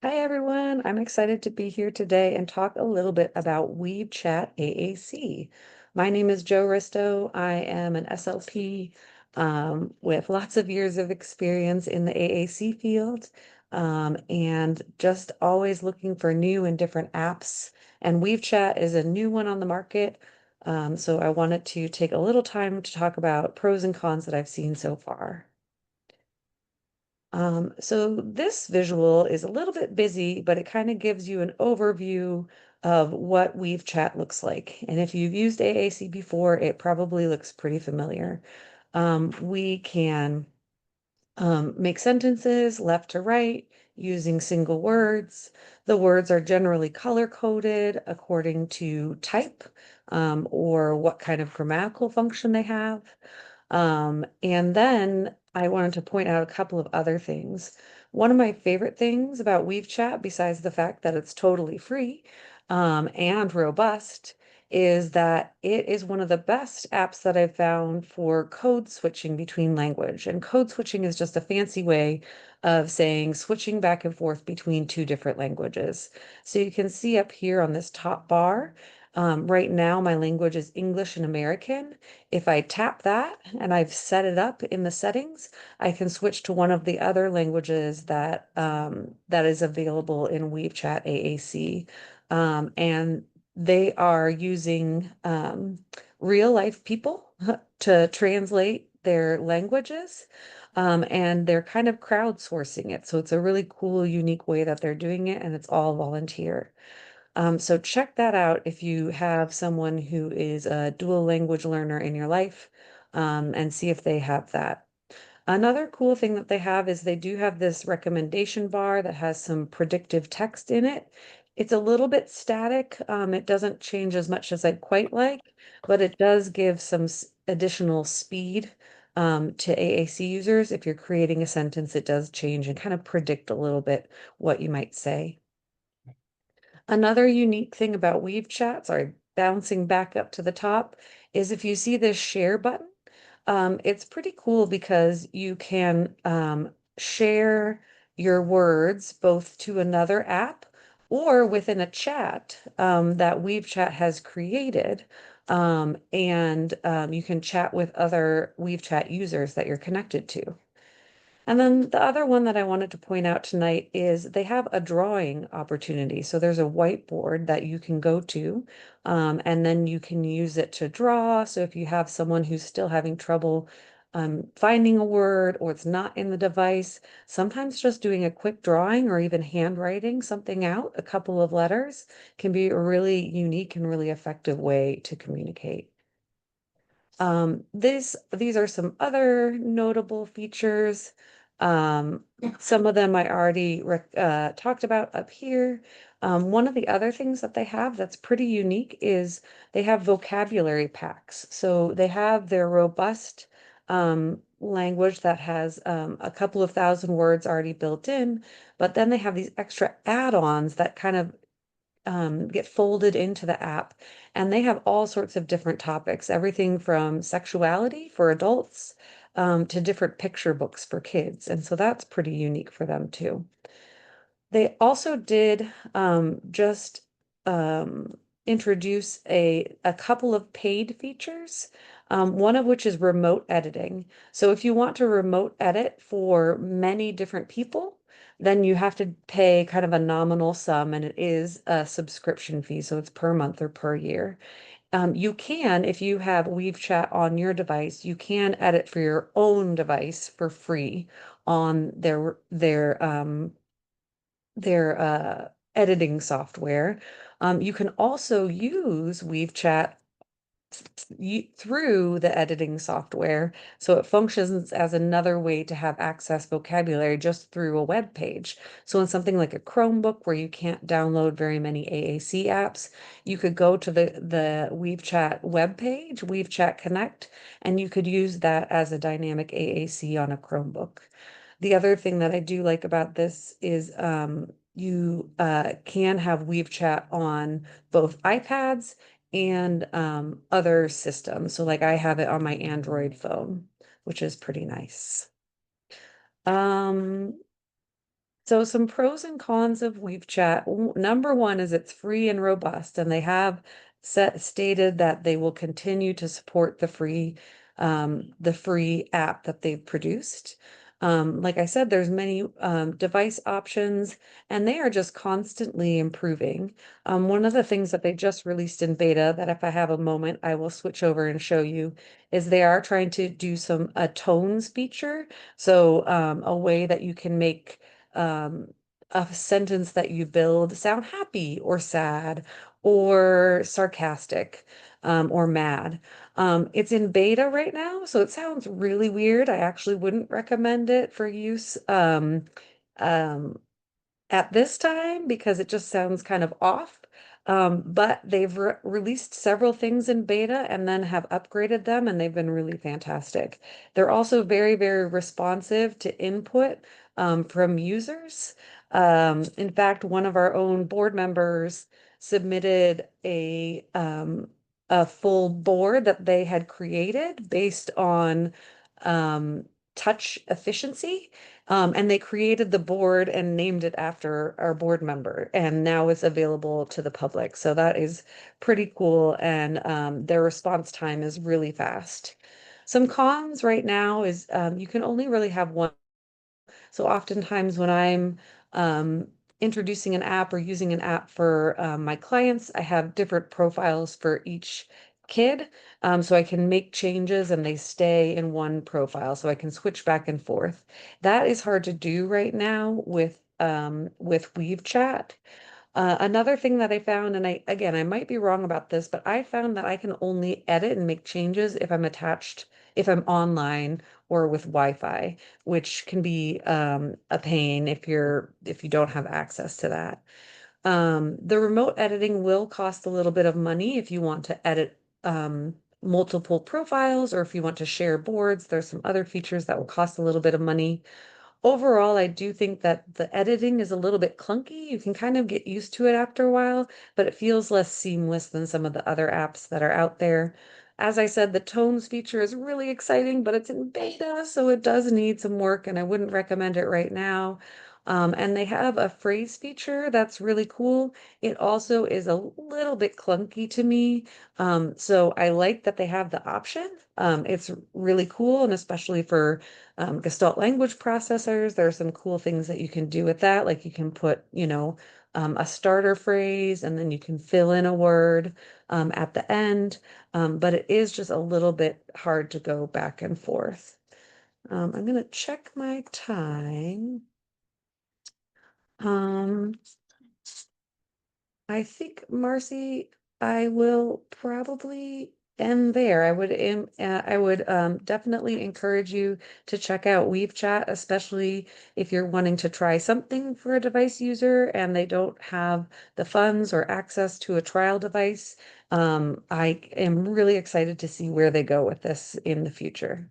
Hi everyone, I'm excited to be here today and talk a little bit about WeaveChat AAC. My name is Jo Risto. I am an SLP with lots of years of experience in the AAC field and just always looking for new and different apps. And WeaveChat is a new one on the market. So I wanted to take a little time to talk about pros and cons that I've seen so far. So this visual is a little bit busy, but it kind of gives you an overview of what WeaveChat looks like. And if you've used AAC before, it probably looks pretty familiar. We can make sentences left to right using single words. The words are generally color coded according to type or what kind of grammatical function they have. And then I wanted to point out a couple of other things. One of my favorite things about WeaveChat, besides the fact that it's totally free and robust, is that it is one of the best apps that I've found for code switching between language. And code switching is just a fancy way of saying switching back and forth between two different languages. So you can see up here on this top bar, right now my language is English and American. If I tap that and I've set it up in the settings, I can switch to one of the other languages that is available in WeaveChat AAC. And they are using real life people to translate their languages. And they're kind of crowdsourcing it. So it's a really cool, unique way that they're doing it, and it's all volunteer. So check that out if you have someone who is a dual language learner in your life, and see if they have that. Another cool thing that they have is they do have this recommendation bar that has some predictive text in it. It's a little bit static. It doesn't change as much as I'd quite like, but it does give some additional speed to AAC users. If you're creating a sentence, it does change and kind of predict a little bit what you might say. Another unique thing about WeaveChat, sorry, bouncing back up to the top, is if you see this share button, it's pretty cool because you can share your words both to another app or within a chat that WeaveChat has created. And you can chat with other WeaveChat users that you're connected to. And then the other one that I wanted to point out tonight is they have a drawing opportunity. So there's a whiteboard that you can go to, and then you can use it to draw. So if you have someone who's still having trouble finding a word or it's not in the device, sometimes just doing a quick drawing or even handwriting something out, a couple of letters, can be a really unique and really effective way to communicate. These are some other notable features. Some of them I already talked about up here. One of the other things that they have that's pretty unique is they have vocabulary packs. So they have their robust language that has a couple of thousand words already built in, but then they have these extra add-ons that kind of get folded into the app. And they have all sorts of different topics, everything from sexuality for adults to different picture books for kids. And so that's pretty unique for them too. They also did just introduce a couple of paid features, one of which is remote editing. So if you want to remote edit for many different people, then you have to pay kind of a nominal sum, and it is a subscription fee, so it's per month or per year. You can, if you have WeaveChat on your device, you can edit for your own device for free on their editing software. You can also use WeaveChat through the editing software. So it functions as another way to have access vocabulary just through a web page. So in something like a Chromebook where you can't download very many AAC apps, you could go to the WeaveChat web page, WeaveChat Connect, and you could use that as a dynamic AAC on a Chromebook. The other thing that I do like about this is you can have WeaveChat on both iPads and other systems. So like I have it on my Android phone, which is pretty nice. Um, So some pros and cons of WeaveChat. Number one is it's free and robust, and they have stated that they will continue to support the free app that they've produced. Like I said, there's many device options, and they are just constantly improving. One of the things that they just released in beta that if I have a moment, I will switch over and show you is they are trying to do a tones feature. So a way that you can make um, a sentence that you build sound happy or sad or sarcastic or mad. It's in beta right now, so it sounds really weird. I actually wouldn't recommend it for use um, at this time because it just sounds kind of off. But they've released several things in beta and then have upgraded them, and they've been really fantastic. They're also very, very responsive to input from users. In fact, one of our own board members submitted a full board that they had created based on touch efficiency. And they created the board and named it after our board member, and now it's available to the public. So that is pretty cool, and their response time is really fast. Some cons right now is you can only really have one. So oftentimes when I'm um, introducing an app or using an app for my clients, I have different profiles for each kid. So I can make changes and they stay in one profile. So I can switch back and forth. That is hard to do right now with WeaveChat. Another thing that I found, and I might be wrong about this, but I found that I can only edit and make changes if I'm online or with Wi-Fi, which can be a pain if you don't have access to that. The remote editing will cost a little bit of money if you want to edit multiple profiles or if you want to share boards. There's some other features that will cost a little bit of money. Overall, I do think that the editing is a little bit clunky. You can kind of get used to it after a while, but it feels less seamless than some of the other apps that are out there. As I said, the tones feature is really exciting, but it's in beta, so it does need some work, and I wouldn't recommend it right now. And they have a phrase feature that's really cool. It also is a little bit clunky to me. So I like that they have the option. It's really cool, and especially for Gestalt language processors. There are some cool things that you can do with that. Like you can put, a starter phrase and then you can fill in a word at the end. But it is just a little bit hard to go back and forth. I'm going to check my time. Um, I think, Marcy, I will probably end there. I would definitely encourage you to check out WeaveChat, especially if you're wanting to try something for a device user and they don't have the funds or access to a trial device. I am really excited to see where they go with this in the future.